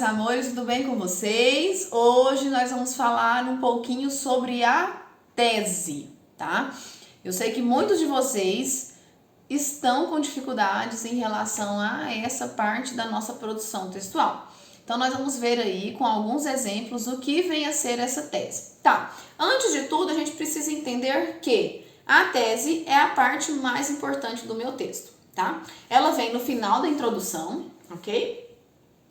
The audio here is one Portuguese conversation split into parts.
meus amores, tudo bem com vocês? Hoje nós vamos falar um pouquinho sobre a tese, tá? Eu sei que muitos de vocês estão com dificuldades em relação a essa parte da nossa produção textual. Então nós vamos ver aí com alguns exemplos o que vem a ser essa tese. Tá, antes de tudo a gente precisa entender que a tese é a parte mais importante do meu texto, tá? Ela vem no final da introdução, ok?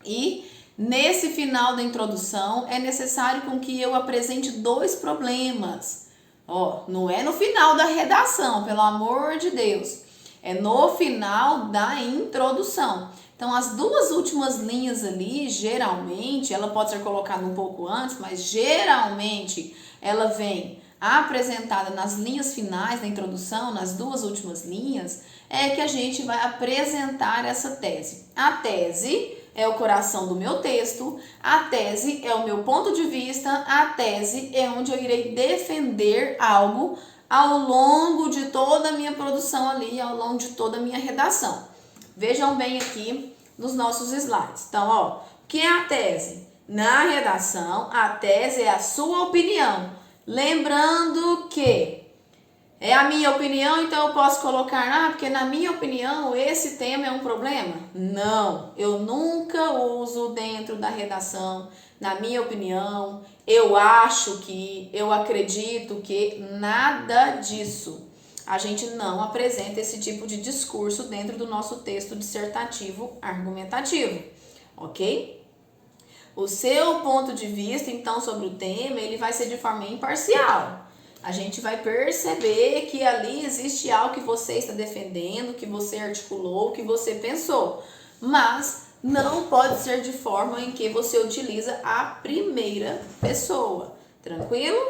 E nesse final da introdução é necessário com que eu apresente dois problemas. Ó, não é no final da redação, pelo amor de Deus. É no final da introdução. Então, as duas últimas linhas ali, geralmente, ela pode ser colocada um pouco antes, mas geralmente ela vem apresentada nas linhas finais da introdução, nas duas últimas linhas, é que a gente vai apresentar essa tese. A tese é o coração do meu texto, a tese é o meu ponto de vista, a tese é onde eu irei defender algo ao longo de toda a minha produção ali, ao longo de toda a minha redação. Vejam bem aqui nos nossos slides. Então, ó, o que é a tese? Na redação, a tese é a sua opinião. Lembrando que é a minha opinião, então eu posso colocar, porque na minha opinião esse tema é um problema? Não, eu nunca uso dentro da redação, na minha opinião, eu acho que, eu acredito que, nada disso. A gente não apresenta esse tipo de discurso dentro do nosso texto dissertativo argumentativo, ok? O seu ponto de vista, então, sobre o tema, ele vai ser de forma imparcial. A gente vai perceber que ali existe algo que você está defendendo, que você articulou, que você pensou. Mas não pode ser de forma em que você utiliza a primeira pessoa. Tranquilo?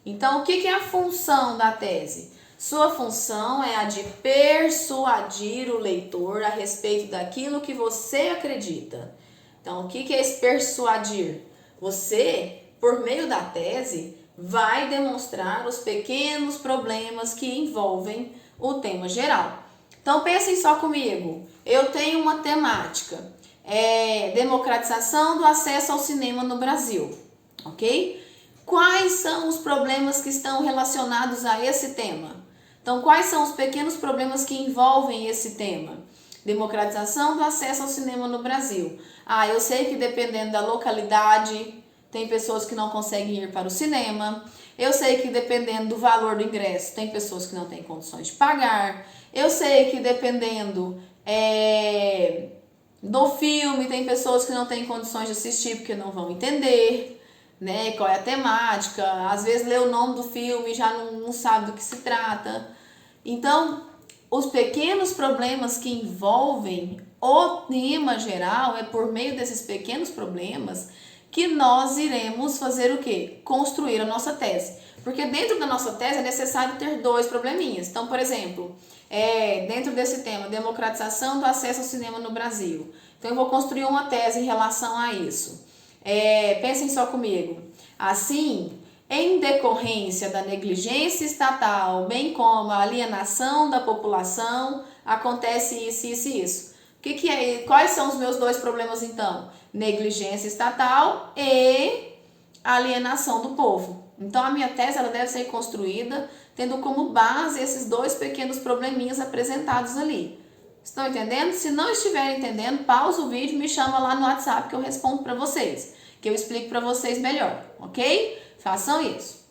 Então, o que é a função da tese? Sua função é a de persuadir o leitor a respeito daquilo que você acredita. Então, o que é esse persuadir? Você, por meio da tese, vai demonstrar os pequenos problemas que envolvem o tema geral. Então, pensem só comigo. Eu tenho uma temática, democratização do acesso ao cinema no Brasil, ok? Quais são os problemas que estão relacionados a esse tema? Então, quais são os pequenos problemas que envolvem esse tema? Democratização do acesso ao cinema no Brasil. Eu sei que dependendo da localidade, tem pessoas que não conseguem ir para o cinema. Eu sei que dependendo do valor do ingresso, tem pessoas que não têm condições de pagar. Eu sei que dependendo do filme, tem pessoas que não têm condições de assistir porque não vão entender, né, qual é a temática. Às vezes lê o nome do filme e já não sabe do que se trata. Então, os pequenos problemas que envolvem o tema geral, é por meio desses pequenos problemas que nós iremos fazer o quê? Construir a nossa tese. Porque dentro da nossa tese é necessário ter dois probleminhas. Então, por exemplo, dentro desse tema, democratização do acesso ao cinema no Brasil. Então, eu vou construir uma tese em relação a isso. Pensem só comigo. Assim, em decorrência da negligência estatal, bem como a alienação da população, acontece isso, isso e isso. Quais são os meus dois problemas, então? Negligência estatal e alienação do povo. Então, a minha tese ela deve ser construída tendo como base esses dois pequenos probleminhas apresentados ali. Estão entendendo? Se não estiverem entendendo, pausa o vídeo e me chama lá no WhatsApp que eu respondo para vocês, que eu explico para vocês melhor, ok? Façam isso.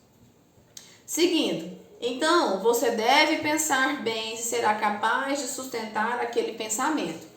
Seguindo, então, você deve pensar bem se será capaz de sustentar aquele pensamento.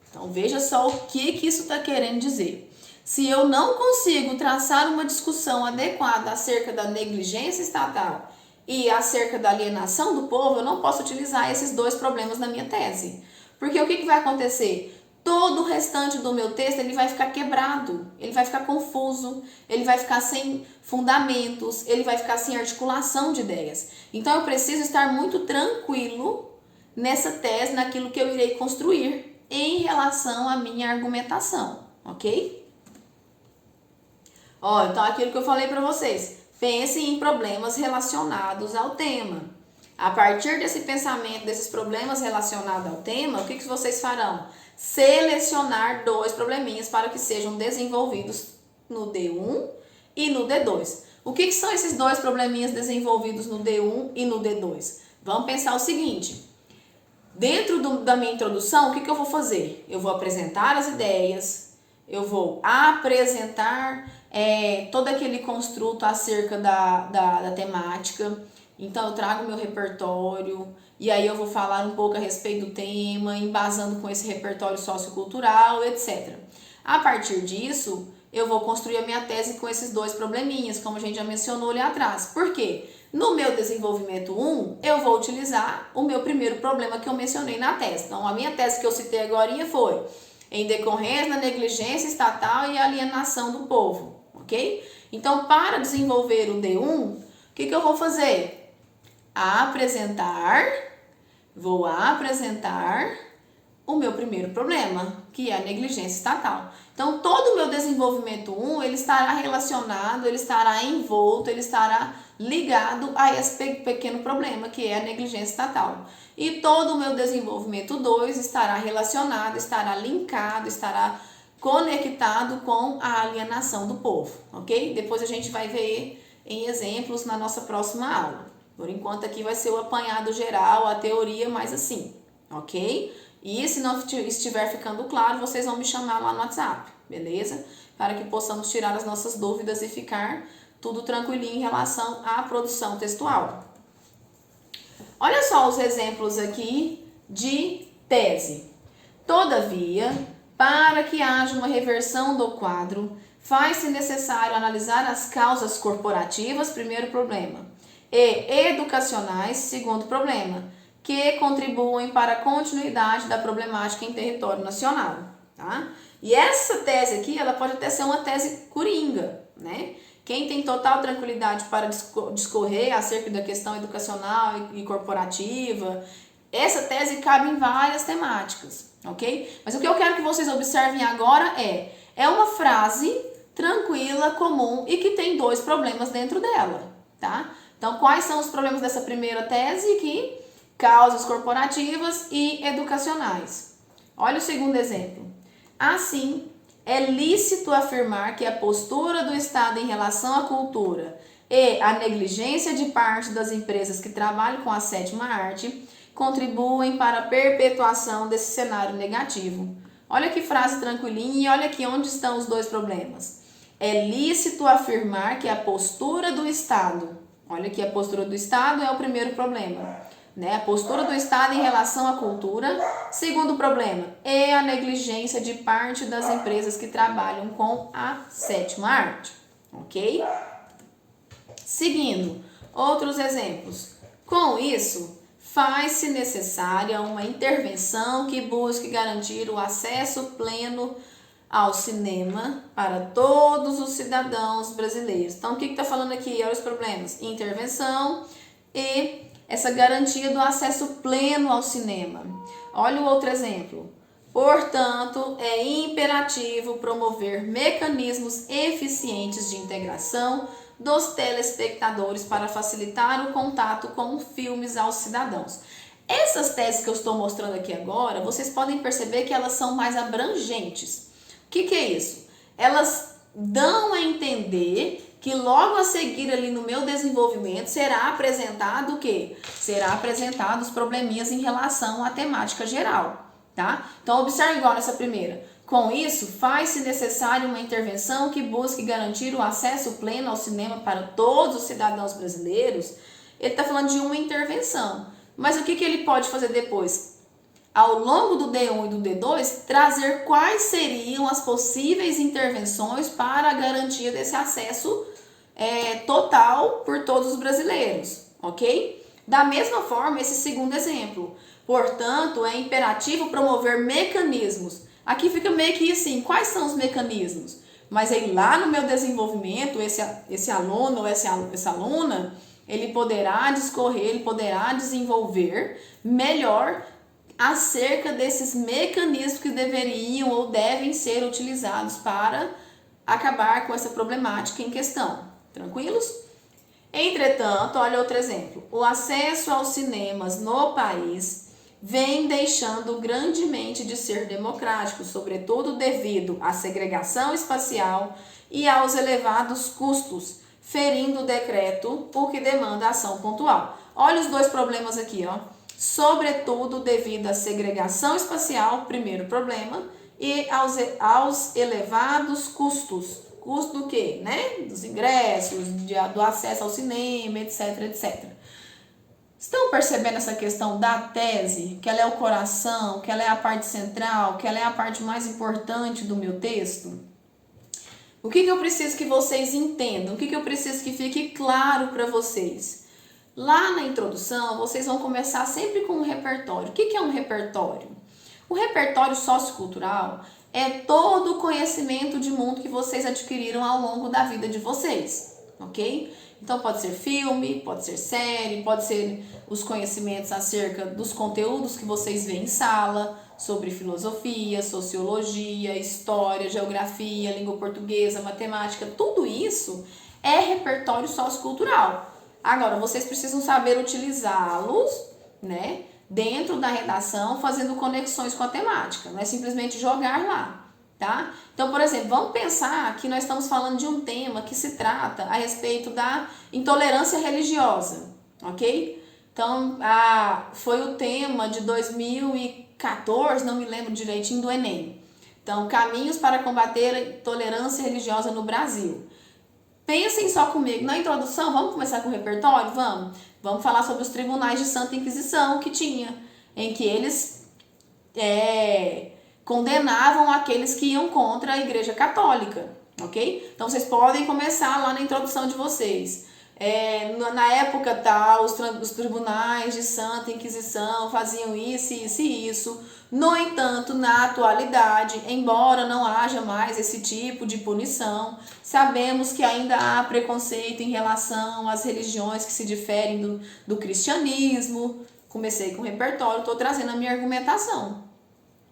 Então, veja só o que isso está querendo dizer. Se eu não consigo traçar uma discussão adequada acerca da negligência estatal e acerca da alienação do povo, eu não posso utilizar esses dois problemas na minha tese. Porque o que vai acontecer? Todo o restante do meu texto ele vai ficar quebrado, ele vai ficar confuso, ele vai ficar sem fundamentos, ele vai ficar sem articulação de ideias. Então, eu preciso estar muito tranquilo nessa tese, naquilo que eu irei construir em relação à minha argumentação, ok? Então aquilo que eu falei para vocês, pensem em problemas relacionados ao tema. A partir desse pensamento, desses problemas relacionados ao tema, o que vocês farão? Selecionar 2 probleminhas para que sejam desenvolvidos no D1 e no D2. O que são esses 2 probleminhas desenvolvidos no D1 e no D2? Vamos pensar o seguinte: dentro da minha introdução, o que eu vou fazer? Eu vou apresentar as ideias, eu vou apresentar todo aquele construto acerca da temática. Então, eu trago meu repertório e aí eu vou falar um pouco a respeito do tema, embasando com esse repertório sociocultural, etc. A partir disso, eu vou construir a minha tese com esses 2 probleminhas, como a gente já mencionou ali atrás. Por quê? No meu desenvolvimento 1, eu vou utilizar o meu primeiro problema que eu mencionei na tese. Então, a minha tese que eu citei agora foi em decorrência da negligência estatal e alienação do povo, ok? Então, para desenvolver o D1, o que eu vou fazer? Vou apresentar o meu primeiro problema, que é a negligência estatal. Então, todo o meu desenvolvimento 1, ele estará relacionado, ele estará envolto, ele estará ligado a esse pequeno problema, que é a negligência estatal. E todo o meu desenvolvimento 2 estará relacionado, estará linkado, estará conectado com a alienação do povo, ok? Depois a gente vai ver em exemplos na nossa próxima aula. Por enquanto aqui vai ser o apanhado geral, a teoria mais assim, ok? E se não estiver ficando claro, vocês vão me chamar lá no WhatsApp, beleza? Para que possamos tirar as nossas dúvidas e ficar tudo tranquilinho em relação à produção textual. Olha só os exemplos aqui de tese. Todavia, para que haja uma reversão do quadro, faz-se necessário analisar as causas corporativas, primeiro problema, e educacionais, segundo problema, que contribuem para a continuidade da problemática em território nacional, tá? E essa tese aqui, ela pode até ser uma tese coringa, né? Quem tem total tranquilidade para discorrer acerca da questão educacional e corporativa, essa tese cabe em várias temáticas, ok? Mas o que eu quero que vocês observem agora é uma frase tranquila, comum e que tem 2 problemas dentro dela, tá? Então, quais são os problemas dessa primeira tese aqui? Causas corporativas e educacionais. Olha o segundo exemplo. Assim, é lícito afirmar que a postura do Estado em relação à cultura e a negligência de parte das empresas que trabalham com a 7ª arte contribuem para a perpetuação desse cenário negativo. Olha que frase tranquilinha e olha aqui onde estão os 2 problemas. É lícito afirmar que a postura do Estado, olha aqui, a postura do Estado é o primeiro problema, né? A postura do Estado em relação à cultura. Segundo problema, é a negligência de parte das empresas que trabalham com a 7ª arte, ok? Seguindo, outros exemplos. Com isso, faz-se necessária uma intervenção que busque garantir o acesso pleno ao cinema para todos os cidadãos brasileiros. Então, o que está falando aqui? Olha os problemas. Intervenção e essa garantia do acesso pleno ao cinema. Olha o outro exemplo. Portanto, é imperativo promover mecanismos eficientes de integração dos telespectadores para facilitar o contato com filmes aos cidadãos. Essas teses que eu estou mostrando aqui agora, vocês podem perceber que elas são mais abrangentes. O que é isso? Elas dão a entender que logo a seguir ali no meu desenvolvimento será apresentado o quê? Será apresentado os probleminhas em relação à temática geral, tá? Então, observe igual nessa primeira. Com isso, faz-se necessária uma intervenção que busque garantir o acesso pleno ao cinema para todos os cidadãos brasileiros. Ele está falando de uma intervenção. Mas o que ele pode fazer depois? Ao longo do D1 e do D2, trazer quais seriam as possíveis intervenções para a garantia desse acesso total por todos os brasileiros, ok? Da mesma forma, esse segundo exemplo. Portanto, é imperativo promover mecanismos. Aqui fica meio que assim, quais são os mecanismos? Mas aí lá no meu desenvolvimento, esse aluno ou essa aluna, ele poderá discorrer, ele poderá desenvolver melhor acerca desses mecanismos que deveriam ou devem ser utilizados para acabar com essa problemática em questão. Tranquilos? Entretanto, olha outro exemplo. O acesso aos cinemas no país vem deixando grandemente de ser democrático, sobretudo devido à segregação espacial e aos elevados custos, ferindo o decreto, o que demanda ação pontual. Olha os dois problemas aqui, ó. Sobretudo devido à segregação espacial, primeiro problema, e aos elevados custos. Custo do quê? Né? Dos ingressos, do acesso ao cinema, etc, etc. Estão percebendo essa questão da tese? Que ela é o coração, que ela é a parte central, que ela é a parte mais importante do meu texto? O que eu preciso que vocês entendam? O que eu preciso que fique claro para vocês? Lá na introdução, vocês vão começar sempre com um repertório. O que é um repertório? O repertório sociocultural é todo o conhecimento de mundo que vocês adquiriram ao longo da vida de vocês, ok? Então pode ser filme, pode ser série, pode ser os conhecimentos acerca dos conteúdos que vocês veem em sala, sobre filosofia, sociologia, história, geografia, língua portuguesa, matemática, tudo isso é repertório sociocultural. Agora, vocês precisam saber utilizá-los, né, dentro da redação, fazendo conexões com a temática, não é simplesmente jogar lá, tá? Então, por exemplo, vamos pensar que nós estamos falando de um tema que se trata a respeito da intolerância religiosa, ok? Então, foi o tema de 2014, não me lembro direitinho, do Enem. Então, caminhos para combater a intolerância religiosa no Brasil. Pensem só comigo, na introdução, vamos começar com o repertório? Vamos falar sobre os tribunais de Santa Inquisição que tinha, em que eles condenavam aqueles que iam contra a Igreja Católica, ok? Então, vocês podem começar lá na introdução de vocês. Na época tal, os tribunais de Santa Inquisição faziam isso, isso e isso. No entanto, na atualidade, embora não haja mais esse tipo de punição, sabemos que ainda há preconceito em relação às religiões que se diferem do cristianismo. Comecei com o repertório, estou trazendo a minha argumentação.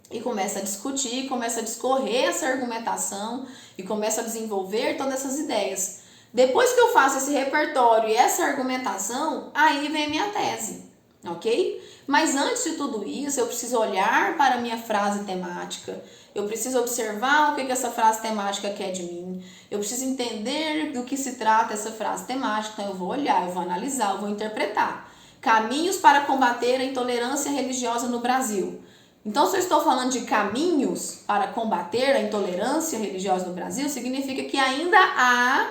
E começa a discutir, começa a discorrer essa argumentação e começa a desenvolver todas essas ideias. Depois que eu faço esse repertório e essa argumentação, aí vem a minha tese, ok? Mas antes de tudo isso, eu preciso olhar para a minha frase temática, eu preciso observar o que essa frase temática quer de mim, eu preciso entender do que se trata essa frase temática, então eu vou olhar, eu vou analisar, eu vou interpretar. Caminhos para combater a intolerância religiosa no Brasil. Então, se eu estou falando de caminhos para combater a intolerância religiosa no Brasil, significa que ainda há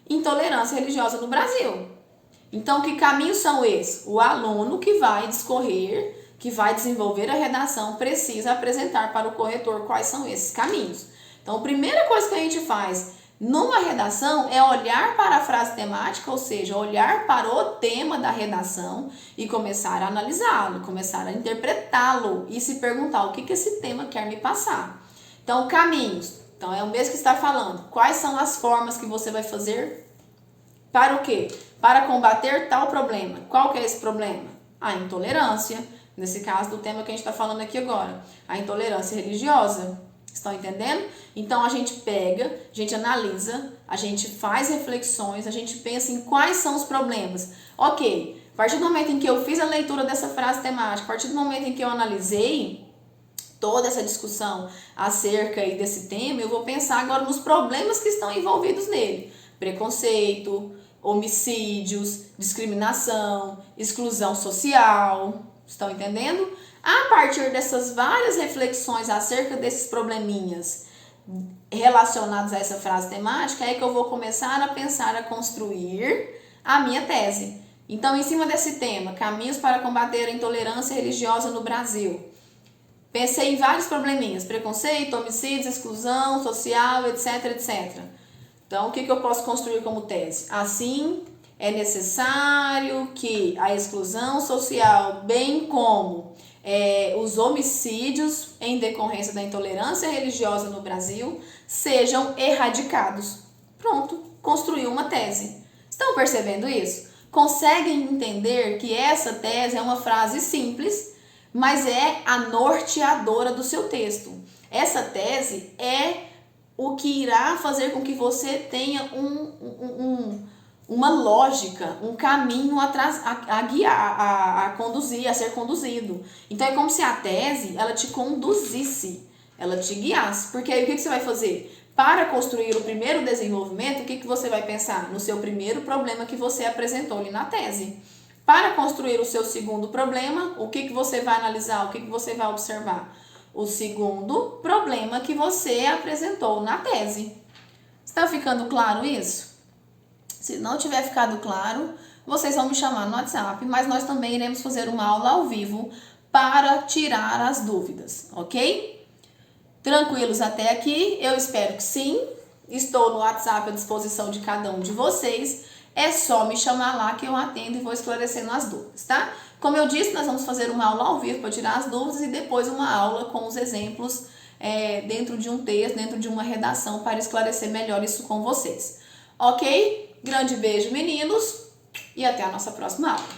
intolerância religiosa no Brasil. Então, que caminhos são esses? O aluno que vai discorrer, que vai desenvolver a redação, precisa apresentar para o corretor quais são esses caminhos. Então, a primeira coisa que a gente faz numa redação é olhar para a frase temática, ou seja, olhar para o tema da redação e começar a analisá-lo, começar a interpretá-lo e se perguntar o que esse tema quer me passar. Então, caminhos. Então, é o mesmo que está falando. Quais são as formas que você vai fazer para o quê? Para combater tal problema. Qual que é esse problema? A intolerância. Nesse caso do tema que a gente está falando aqui agora. A intolerância religiosa. Estão entendendo? Então, a gente pega, a gente analisa, a gente faz reflexões, a gente pensa em quais são os problemas. Ok, a partir do momento em que eu fiz a leitura dessa frase temática, a partir do momento em que eu analisei toda essa discussão acerca aí desse tema, eu vou pensar agora nos problemas que estão envolvidos nele. Preconceito, homicídios, discriminação, exclusão social. Estão entendendo? A partir dessas várias reflexões acerca desses probleminhas relacionados a essa frase temática, é que eu vou começar a pensar, a construir a minha tese. Então, em cima desse tema, caminhos para combater a intolerância religiosa no Brasil, pensei em vários probleminhas, preconceito, homicídios, exclusão social, etc, etc. Então, o que eu posso construir como tese? Assim, é necessário que a exclusão social, bem como os homicídios em decorrência da intolerância religiosa no Brasil, sejam erradicados. Pronto, construiu uma tese. Estão percebendo isso? Conseguem entender que essa tese é uma frase simples, mas é a norteadora do seu texto. Essa tese é o que irá fazer com que você tenha uma lógica, um caminho a guiar, a conduzir, a ser conduzido. Então é como se a tese, ela te conduzisse, ela te guiasse. Porque aí o que você vai fazer? Para construir o primeiro desenvolvimento, o que você vai pensar? No seu primeiro problema que você apresentou ali na tese. Para construir o seu segundo problema, o que você vai analisar, o que você vai observar? O segundo problema que você apresentou na tese. Está ficando claro isso? Se não tiver ficado claro, vocês vão me chamar no WhatsApp, mas nós também iremos fazer uma aula ao vivo para tirar as dúvidas, ok? Tranquilos até aqui? Eu espero que sim. Estou no WhatsApp à disposição de cada um de vocês. É só me chamar lá que eu atendo e vou esclarecendo as dúvidas, tá? Como eu disse, nós vamos fazer uma aula ao vivo para tirar as dúvidas e depois uma aula com os exemplos dentro de um texto, dentro de uma redação para esclarecer melhor isso com vocês. Ok? Grande beijo, meninos, e até a nossa próxima aula.